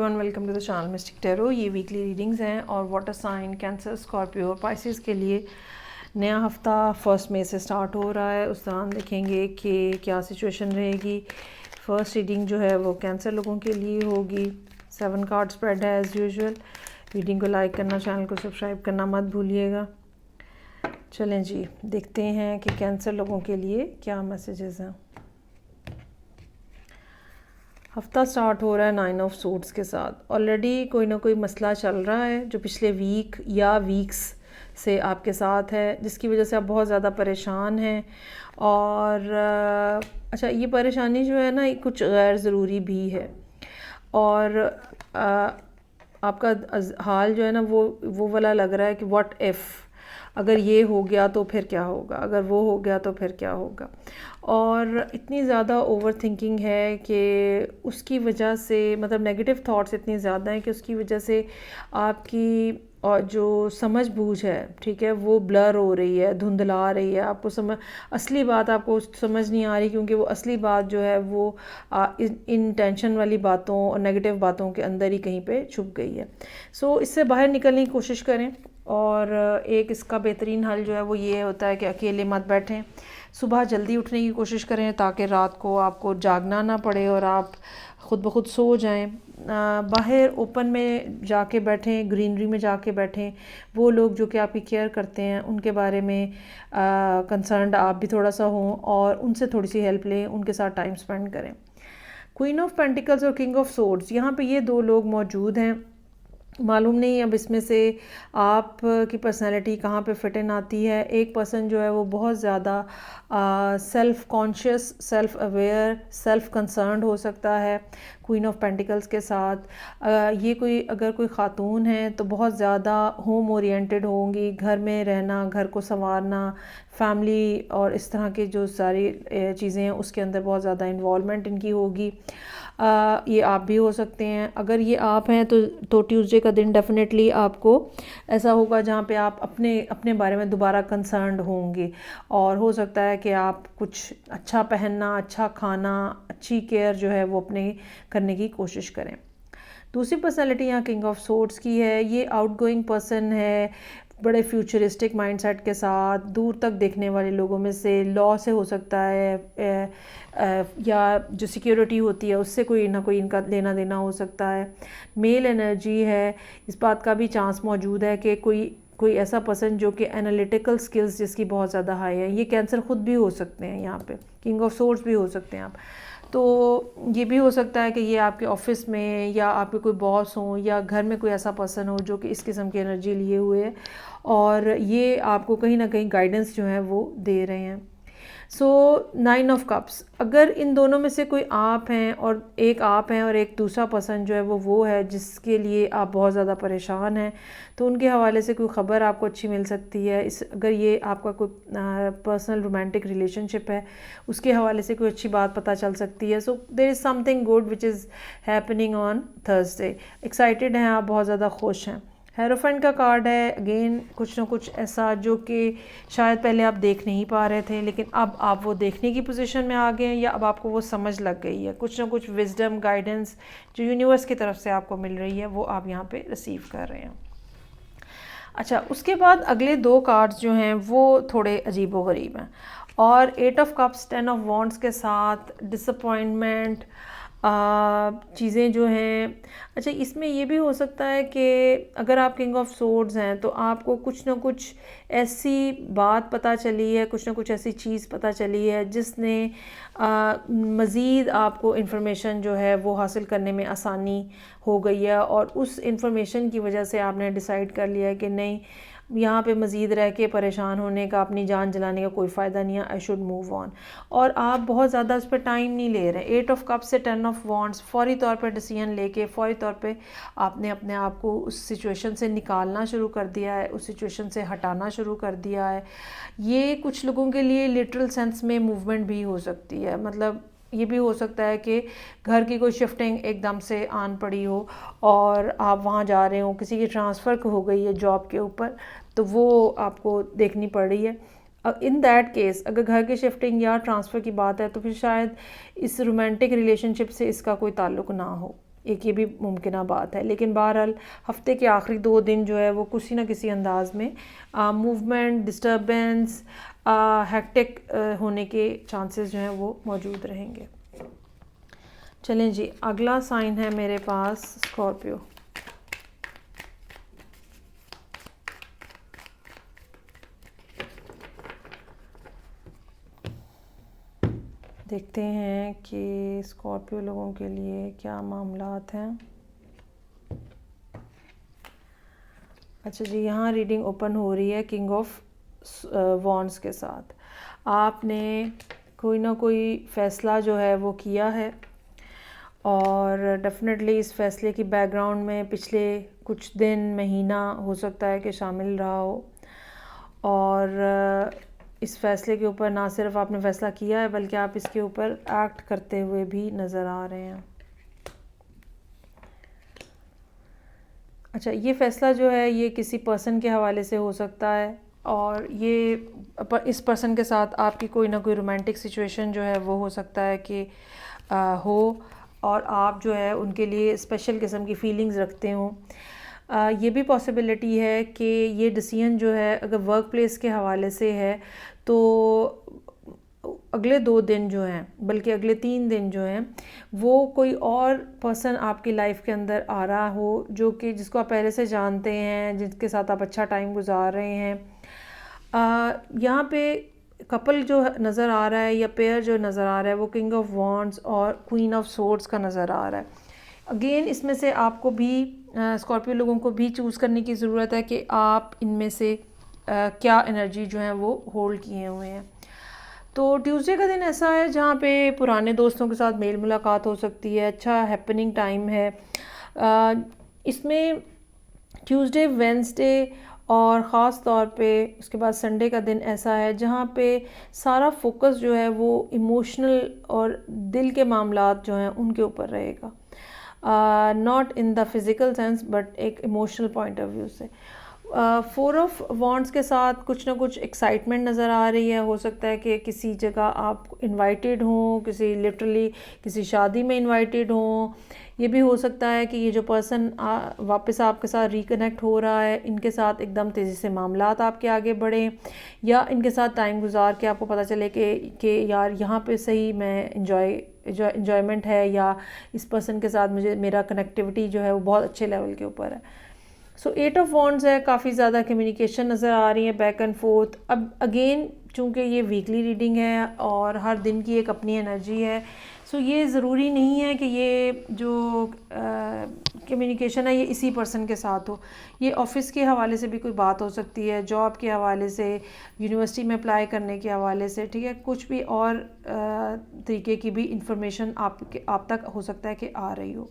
Everyone, welcome to the channel Mystic Tarot. ये weekly readings हैं और वाटर साइन, कैंसर, स्कॉर्पियो और Pisces के लिए नया हफ्ता 1 मई से स्टार्ट हो रहा है। उस दौरान देखेंगे कि क्या सिचुएशन रहेगी। फर्स्ट रीडिंग जो है वो कैंसर लोगों के लिए होगी। 7 कार्ड स्प्रेड है एज़ यूजुअल। रीडिंग को लाइक करना, चैनल को सब्सक्राइब करना मत भूलिएगा। चलें जी, देखते हैं कि कैंसर लोगों के लिए क्या मैसेजेस हैं। हफ्ता स्टार्ट हो रहा है 9 ऑफ सूट्स के साथ। ऑलरेडी कोई ना कोई मसला चल रहा है जो पिछले वीक या वीक्स से आपके साथ है, जिसकी वजह से आप बहुत ज़्यादा परेशान हैं। और अच्छा, ये परेशानी जो है ना, कुछ गैर ज़रूरी भी है। और आपका हाल जो है ना वो वाला लग रहा है कि व्हाट इफ़, अगर ये हो गया तो फिर क्या होगा, अगर वो हो गया तो फिर क्या होगा। और इतनी ज़्यादा ओवर थिंकिंग है कि उसकी वजह से, मतलब नेगेटिव थॉट्स इतनी ज़्यादा हैं कि उसकी वजह से आपकी और जो समझ बूझ है, ठीक है, वो ब्लर हो रही है, धुंधला रही है। आपको समझ, असली बात आपको समझ नहीं आ रही, क्योंकि वो असली बात जो है वो इन टेंशन वाली बातों और नेगेटिव बातों के अंदर ही कहीं पे छुप गई है। सो इससे बाहर निकलने की कोशिश करें। और एक इसका बेहतरीन हल जो है वो ये होता है कि अकेले मत बैठें, सुबह जल्दी उठने की कोशिश करें ताकि रात को आपको जागना ना पड़े और आप ख़ुद ब खुद सो जाएं। बाहर ओपन में जाके बैठें, ग्रीनरी में जाके बैठें। वो लोग जो कि आपकी केयर करते हैं उनके बारे में कंसर्न्ड आप भी थोड़ा सा हों और उनसे थोड़ी सी हेल्प लें, उनके साथ टाइम स्पेंड करें। क्वीन ऑफ पेंटिकल्स और किंग ऑफ सोर्ड्स, यहाँ पे ये दो लोग मौजूद हैं। मालूम नहीं अब इसमें से आप की पर्सनैलिटी कहाँ पे फिट इन आती है। एक पर्सन जो है वो बहुत ज़्यादा self conscious, self aware, self concerned हो सकता है क्वीन ऑफ पेंटिकल्स के साथ। ये कोई, अगर कोई ख़ातून है तो बहुत ज़्यादा होम ओरिएंटेड होंगी, घर में रहना, घर को संवारना, फैमिली और इस तरह के जो सारी चीज़ें हैं उसके अंदर बहुत ज़्यादा इन्वॉल्वमेंट इनकी होगी। ये आप भी हो सकते हैं। अगर ये आप हैं तो ट्यूसडे का दिन डेफिनेटली आपको ऐसा होगा जहाँ पे आप अपने बारे में दोबारा कंसर्न्ड होंगे। और हो सकता है कि आप कुछ अच्छा पहनना, अच्छा खाना, अच्छी केयर जो है वो अपने करने की कोशिश करें। दूसरी पर्सनैलिटी यहाँ किंग ऑफ सोर्ड्स की है। ये आउटगोइंग पर्सन है, बड़े फ्यूचरिस्टिक माइंडसेट के साथ, दूर तक देखने वाले लोगों में से। लॉ से हो सकता है या जो सिक्योरिटी होती है उससे कोई ना कोई इनका लेना देना हो सकता है। मेल एनर्जी है, इस बात का भी चांस मौजूद है कि कोई ऐसा पर्सन जो कि एनालिटिकल स्किल्स जिसकी बहुत ज़्यादा हाई है। ये कैंसर खुद भी हो सकते हैं, यहाँ पे किंग ऑफ सोर्ड्स भी हो सकते हैं आप। तो ये भी हो सकता है कि ये आपके ऑफिस में या आपके कोई बॉस हो या घर में कोई ऐसा पर्सन हो जो कि इस किस्म की एनर्जी लिए हुए है और ये आपको कहीं ना कहीं गाइडेंस जो है वो दे रहे हैं। सो 9 ऑफ कप्स, अगर इन दोनों में से कोई आप हैं और एक दूसरा पर्सन जो है वो है जिसके लिए आप बहुत ज़्यादा परेशान हैं, तो उनके हवाले से कोई ख़बर आपको अच्छी मिल सकती है। अगर ये आपका कोई पर्सनल रोमांटिक रिलेशनशिप है उसके हवाले से कोई अच्छी बात पता चल सकती है। So there is something good which is happening on Thursday. Excited हैं आप, बहुत ज़्यादा खुश हैं। हेरोफेंट का कार्ड है। अगेन कुछ ना कुछ ऐसा जो कि शायद पहले आप देख नहीं पा रहे थे, लेकिन अब आप वो देखने की पोजीशन में आ गए हैं या अब आपको वो समझ लग गई है। कुछ ना कुछ विजडम, गाइडेंस जो यूनिवर्स की तरफ से आपको मिल रही है वो आप यहाँ पे रिसीव कर रहे हैं। अच्छा, उसके बाद अगले 2 कार्ड्स जो हैं वो थोड़े अजीब व गरीब हैं। और 8 ऑफ कप्स, 10 ऑफ वॉन्ड्स के साथ डिसअपॉइंटमेंट चीज़ें जो हैं। अच्छा, इसमें ये भी हो सकता है कि अगर आप किंग ऑफ सोर्ड्स हैं तो आपको कुछ ना कुछ ऐसी बात पता चली है, कुछ ना कुछ ऐसी चीज़ पता चली है जिसने मज़ीद आपको इन्फॉर्मेशन जो है वो हासिल करने में आसानी हो गई है। और उस इन्फॉर्मेशन की वजह से आपने डिसाइड कर लिया है कि नहीं, यहाँ पे मज़ीद रह के परेशान होने का, अपनी जान जलाने का कोई फ़ायदा नहीं है, आई शुड मूव ऑन। और आप बहुत ज़्यादा उस पर टाइम नहीं ले रहे। 8 ऑफ कप्स से 10 ऑफ वॉन्ड्स, फौरी तौर पर डिसीजन लेके फौरी तौर पे आपने अपने आप को उस सिचुएशन से निकालना शुरू कर दिया है, उस सिचुएशन से हटाना शुरू कर दिया है। ये कुछ लोगों के लिए लिटरल सेंस में मूवमेंट भी हो सकती है। मतलब ये भी हो सकता है कि घर की कोई शिफ्टिंग एकदम से आन पड़ी हो और आप वहाँ जा रहे हो, किसी की ट्रांसफ़र हो गई है जॉब के ऊपर, तो वो आपको देखनी पड़ रही है। इन दैट केस अगर घर की शिफ्टिंग या ट्रांसफ़र की बात है तो फिर शायद इस रोमांटिक रिलेशनशिप से इसका कोई ताल्लुक़ ना हो। एक ये भी मुमकिन बात है। लेकिन बहरहाल हफ्ते के आखिरी 2 दिन जो है वो किसी न किसी अंदाज में मूवमेंट, डिस्टर्बेंस, हेक्टिक होने के चांसेस जो हैं वो मौजूद रहेंगे। चलें जी, अगला साइन है मेरे पास स्कॉर्पियो। देखते हैं कि स्कॉर्पियो लोगों के लिए क्या मामलात हैं। अच्छा जी, यहाँ रीडिंग ओपन हो रही है किंग ऑफ वॉन्ड्स के साथ। आपने कोई ना कोई फ़ैसला जो है वो किया है और डेफिनेटली इस फ़ैसले की बैकग्राउंड में पिछले कुछ दिन, महीना हो सकता है कि शामिल रहा हो। और इस फ़ैसले के ऊपर ना सिर्फ आपने फ़ैसला किया है बल्कि आप इसके ऊपर एक्ट करते हुए भी नज़र आ रहे हैं। अच्छा, ये फ़ैसला जो है ये किसी पर्सन के हवाले से हो सकता है और ये इस पर्सन के साथ आपकी कोई ना कोई रोमांटिक सिचुएशन जो है वो हो सकता है कि हो और आप जो है उनके लिए स्पेशल किस्म की फ़ीलिंग्स रखते हों। ये भी पॉसिबिलिटी है कि ये डिसीजन जो है अगर वर्क प्लेस के हवाले से है तो अगले 2 दिन जो हैं, बल्कि अगले 3 दिन जो हैं, वो कोई और पर्सन आपकी लाइफ के अंदर आ रहा हो जो कि जिसको आप पहले से जानते हैं, जिसके साथ आप अच्छा टाइम गुजार रहे हैं। यहाँ पे कपल जो नज़र आ रहा है या पेयर जो नज़र आ रहा है वो किंग ऑफ वॉन्ड्स और क्वीन ऑफ सोर्ड्स का नज़र आ रहा है। अगेन इसमें से आपको भी स्कॉर्पियो लोगों को भी चूज़ करने की ज़रूरत है कि आप इनमें से क्या एनर्जी जो है वो होल्ड किए हुए हैं। तो ट्यूसडे का दिन ऐसा है जहाँ पे पुराने दोस्तों के साथ मेल मुलाकात हो सकती है, अच्छा हैपनिंग टाइम है। इसमें ट्यूसडे, वेडनेसडे और ख़ास तौर पे उसके बाद संडे का दिन ऐसा है जहाँ पे सारा फोकस जो है वो इमोशनल और दिल के मामलात जो हैं उनके ऊपर रहेगा, not in the physical sense but एक इमोशनल पॉइंट ऑफ व्यू से। 4 ऑफ वॉन्ड्स के साथ कुछ ना कुछ एक्साइटमेंट नज़र आ रही है। हो सकता है कि किसी जगह आप इनवाइटेड हों, किसी लिटरली किसी शादी में इनवाइटेड हों। ये भी हो सकता है कि ये जो पर्सन वापस आपके साथ रिकनेक्ट हो रहा है, इनके साथ एकदम तेज़ी से मामलात आपके आगे बढ़ें या इनके साथ टाइम गुजार के आपको पता चले कि यार यहाँ पे सही मैं इन्जॉयमेंट है या इस पर्सन के साथ मुझे मेरा कनेक्टिविटी जो है वो बहुत अच्छे लेवल के ऊपर है। सो 8 ऑफ वॉन्ड्स है, काफ़ी ज़्यादा कम्युनिकेशन नज़र आ रही है, बैक एंड फोर्थ। अब अगेन चूँकि ये वीकली रीडिंग है और हर दिन की एक अपनी एनर्जी है, सो ये ज़रूरी नहीं है कि ये जो कम्युनिकेशन है ये इसी पर्सन के साथ हो। ये ऑफ़िस के हवाले से भी कोई बात हो सकती है, जॉब के हवाले से, यूनिवर्सिटी में अप्लाई करने के हवाले से, ठीक है, कुछ भी और तरीके की भी इंफॉर्मेशन आप तक हो सकता है कि आ रही हो।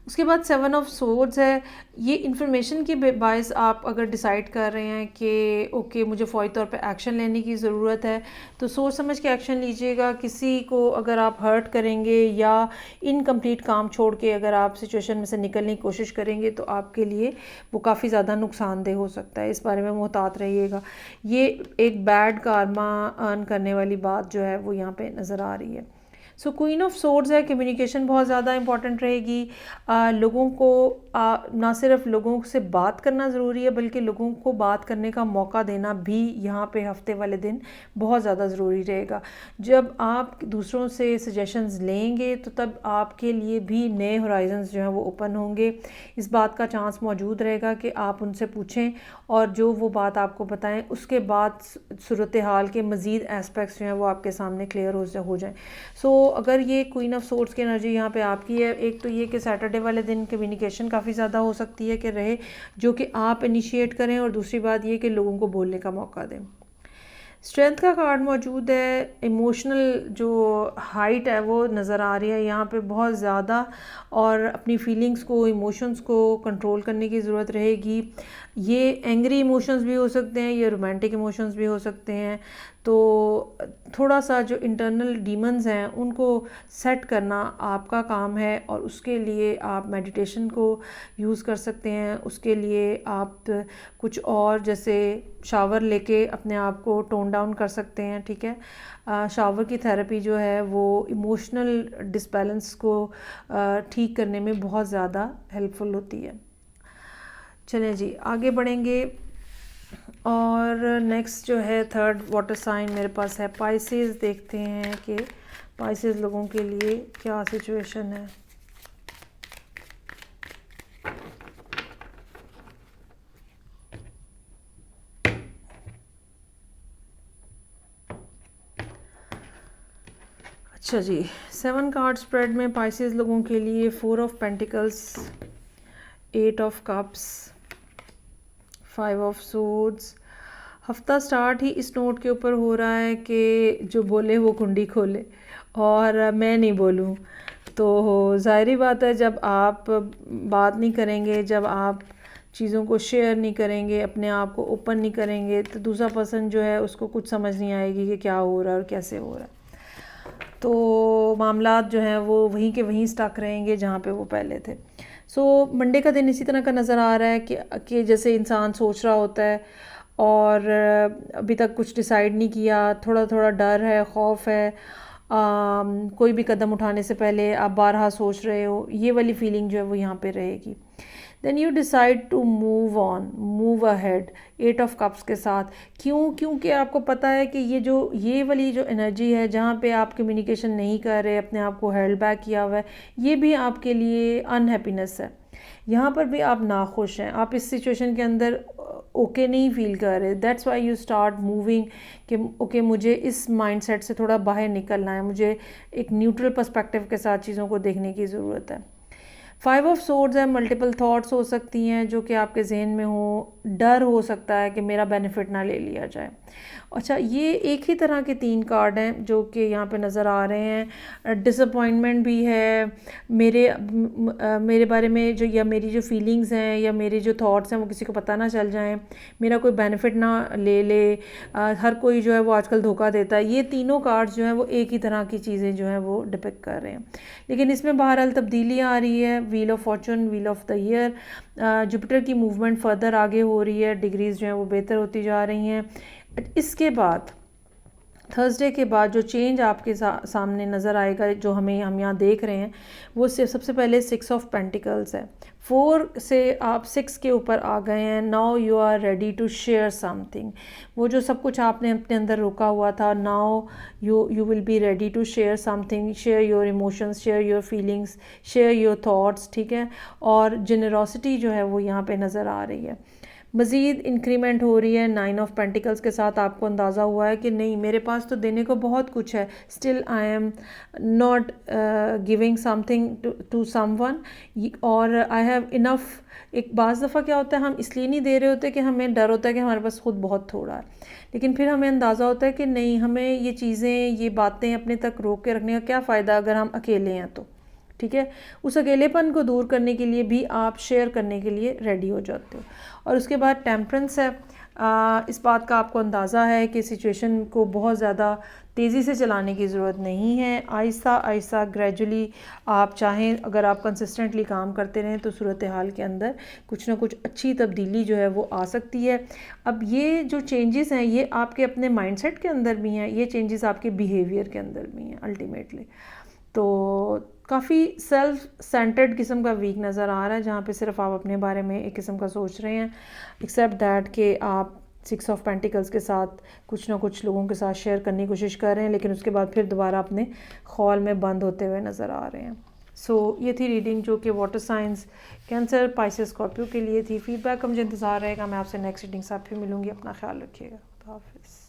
उसके बाद 7 ऑफ सोर्ड्स है। ये इन्फॉर्मेशन के बायस आप अगर डिसाइड कर रहे हैं कि ओके मुझे फ़ौरी तौर पे एक्शन लेने की ज़रूरत है तो सोच समझ के एक्शन लीजिएगा। किसी को अगर आप हर्ट करेंगे या इनकम्प्लीट काम छोड़ के अगर आप सिचुएशन में से निकलने की कोशिश करेंगे तो आपके लिए वो काफ़ी ज़्यादा नुकसानदेह हो सकता है। इस बारे में मुहतात रहिएगा। ये एक बैड कार्मा अर्न करने वाली बात जो है वो यहाँ पे नज़र आ रही है। सो क्वीन ऑफ सोर्ड्स है, कम्युनिकेशन बहुत ज़्यादा इंपॉर्टेंट रहेगी। लोगों को ना सिर्फ लोगों से बात करना ज़रूरी है बल्कि लोगों को बात करने का मौका देना भी यहाँ पे हफ्ते वाले दिन बहुत ज़्यादा ज़रूरी रहेगा। जब आप दूसरों से सजेशंस लेंगे तो तब आपके लिए भी नए होराइजन्स जो हैं वो ओपन होंगे। इस बात का चांस मौजूद रहेगा कि आप उनसे पूछें और जो वो बात आपको बताएं उसके बाद सूरत हाल के मज़ीद एस्पेक्ट्स जो हैं वो आपके सामने क्लियर हो जाएँ। सो अगर ये क्वीन ऑफ सोर्ड्स की एनर्जी यहाँ पे आपकी है, एक तो ये कि सैटरडे वाले दिन कम्युनिकेशन काफ़ी ज़्यादा हो सकती है कि रहे जो कि आप इनिशिएट करें, और दूसरी बात ये कि लोगों को बोलने का मौका दें। स्ट्रेंथ का कार्ड मौजूद है। इमोशनल जो हाइट है वो नज़र आ रही है यहाँ पे बहुत ज़्यादा, और अपनी फीलिंग्स को, इमोशंस को कंट्रोल करने की ज़रूरत रहेगी। ये एंग्री इमोशंस भी हो सकते हैं, ये रोमांटिक इमोशंस भी हो सकते हैं। तो थोड़ा सा जो इंटरनल डीमंस हैं उनको सेट करना आपका काम है, और उसके लिए आप मेडिटेशन को यूज़ कर सकते हैं। उसके लिए आप कुछ और जैसे शावर लेके अपने आप को टोन डाउन कर सकते हैं, ठीक है। शावर की थेरेपी जो है वो इमोशनल डिसबैलेंस को ठीक करने में बहुत ज़्यादा हेल्पफुल होती है। चलें जी, आगे बढ़ेंगे। और नेक्स्ट जो है थर्ड वाटर साइन मेरे पास है पाइसेस। देखते हैं कि पाइसेस लोगों के लिए क्या सिचुएशन है। अच्छा जी, 7 कार्ड स्प्रेड में पाइसेस लोगों के लिए 4 of pentacles, 8 of cups, 5 of swords. हफ्ता स्टार्ट ही इस नोट के ऊपर हो रहा है कि जो बोले वो कुंडी खोले, और मैं नहीं बोलूँ। तो ज़ाहिरी बात है, जब आप बात नहीं करेंगे, जब आप चीज़ों को शेयर नहीं करेंगे, अपने आप को ओपन नहीं करेंगे, तो दूसरा पर्सन जो है उसको कुछ समझ नहीं आएगी कि क्या हो रहा है और कैसे हो रहा है। तो मामलात जो हैं वो वहीं के वहीं स्टक रहेंगे जहाँ पे वो पहले थे। सो मंडे का दिन इसी तरह का नज़र आ रहा है कि जैसे इंसान सोच रहा होता है और अभी तक कुछ डिसाइड नहीं किया, थोड़ा थोड़ा डर है, खौफ है, कोई भी कदम उठाने से पहले आप बारहा सोच रहे हो, ये वाली फीलिंग जो है वो यहाँ पे रहेगी। Then you decide to move on, move ahead, 8 of cups के साथ। क्योंकि आपको पता है कि ये वाली जो एनर्जी है जहाँ पे आप कम्युनिकेशन नहीं कर रहे, अपने आप को हेल्ड बैक किया हुआ है, ये भी आपके लिए अनहैप्पीनेस है। यहाँ पर भी आप नाखुश हैं, आप इस सिचुएशन के अंदर ओके नहीं फील कर रहे। That's why you start moving कि ओके मुझे इस माइंडसेट से थोड़ा बाहर निकलना है, मुझे एक न्यूट्रल पर्सपेक्टिव के साथ चीज़ों को देखने की ज़रूरत है। 5 ऑफ सोर्ड्स है, मल्टीपल थॉट्स हो सकती हैं जो कि आपके जहन में हो, डर हो सकता है कि मेरा बेनिफिट ना ले लिया जाए। अच्छा, ये एक ही तरह के 3 कार्ड हैं जो कि यहाँ पे नज़र आ रहे हैं। डिसअपॉइंटमेंट भी है, मेरे बारे में जो, या मेरी जो फीलिंग्स हैं या मेरे जो थॉट्स हैं वो किसी को पता ना चल जाएं, मेरा कोई बेनिफिट ना ले ले, हर कोई जो है वो आजकल धोखा देता है। ये तीनों कार्ड्स जो हैं वो एक ही तरह की चीज़ें जो हैं वो डिपिक्ट कर रहे हैं। लेकिन इसमें बहरहाल तब्दीली आ रही है। Wheel of Fortune, wheel of the year, Jupiter की मूवमेंट फर्दर आगे हो रही है, डिग्रीज जो हैं वो बेहतर होती जा रही हैं। इसके बाद थर्सडे के बाद जो चेंज आपके सामने नज़र आएगा, जो हम यहाँ देख रहे हैं, वो सबसे पहले 6 ऑफ पेंटिकल्स है। 4 से आप 6 के ऊपर आ गए हैं। Now you are ready to share something. वो जो सब कुछ आपने अपने अंदर रोका हुआ था, now you will be ready to share something, share your emotions, share your feelings, share your thoughts, ठीक है। और जेनरोसिटी जो है वो यहाँ पे नज़र आ रही है। मज़ीद इंक्रीमेंट हो रही है। 9 ऑफ पेंटिकल्स के साथ आपको अंदाज़ा हुआ है कि नहीं, मेरे पास तो देने को बहुत कुछ है, still I am not giving something to someone, और आई हैव इनफ। एक बाज़ दफ़ा क्या होता है, हम इसलिए नहीं दे रहे होते कि हमें डर होता है कि हमारे पास खुद बहुत थोड़ा है, लेकिन फिर हमें अंदाज़ा होता है कि नहीं, हमें ये चीज़ें, ये बातें अपने तक रोक के रखने का क्या फ़ायदा अगर हम अकेले हैं तो, ठीक है। उस अकेलेपन को दूर करने के लिए भी आप शेयर करने के लिए रेडी हो जाते हो। और उसके बाद टेम्परेंस है। इस बात का आपको अंदाज़ा है कि सिचुएशन को बहुत ज़्यादा तेज़ी से चलाने की ज़रूरत नहीं है। आहिस्ता आहिस्ता ग्रेजुअली आप चाहें, अगर आप कंसिस्टेंटली काम करते रहें तो सूरत हाल के अंदर कुछ ना कुछ अच्छी तब्दीली जो है वो आ सकती है। अब ये जो चेंजेस हैं ये आपके अपने माइंडसेट के अंदर भी हैं, ये चेंजेस आपके बिहेवियर के अंदर भी हैं अल्टीमेटली। तो काफ़ी सेल्फ सेंटर्ड किस्म का वीक नज़र आ रहा है, जहाँ पे सिर्फ आप अपने बारे में एक किस्म का सोच रहे हैं, एक्सेप्ट दैट कि आप 6 ऑफ पेंटिकल्स के साथ कुछ ना कुछ लोगों के साथ शेयर करने की कोशिश कर रहे हैं, लेकिन उसके बाद फिर दोबारा अपने खौल में बंद होते हुए नज़र आ रहे हैं। सो ये थी रीडिंग जो कि water science, cancer, Pisces, Scorpio के लिए थी। फीडबैक का मुझे इंतज़ार रहेगा। मैं आपसे नेक्स्ट रीडिंग से फिर मिलूँगी। अपना ख्याल रखिएगा। खुदा हाफिज़।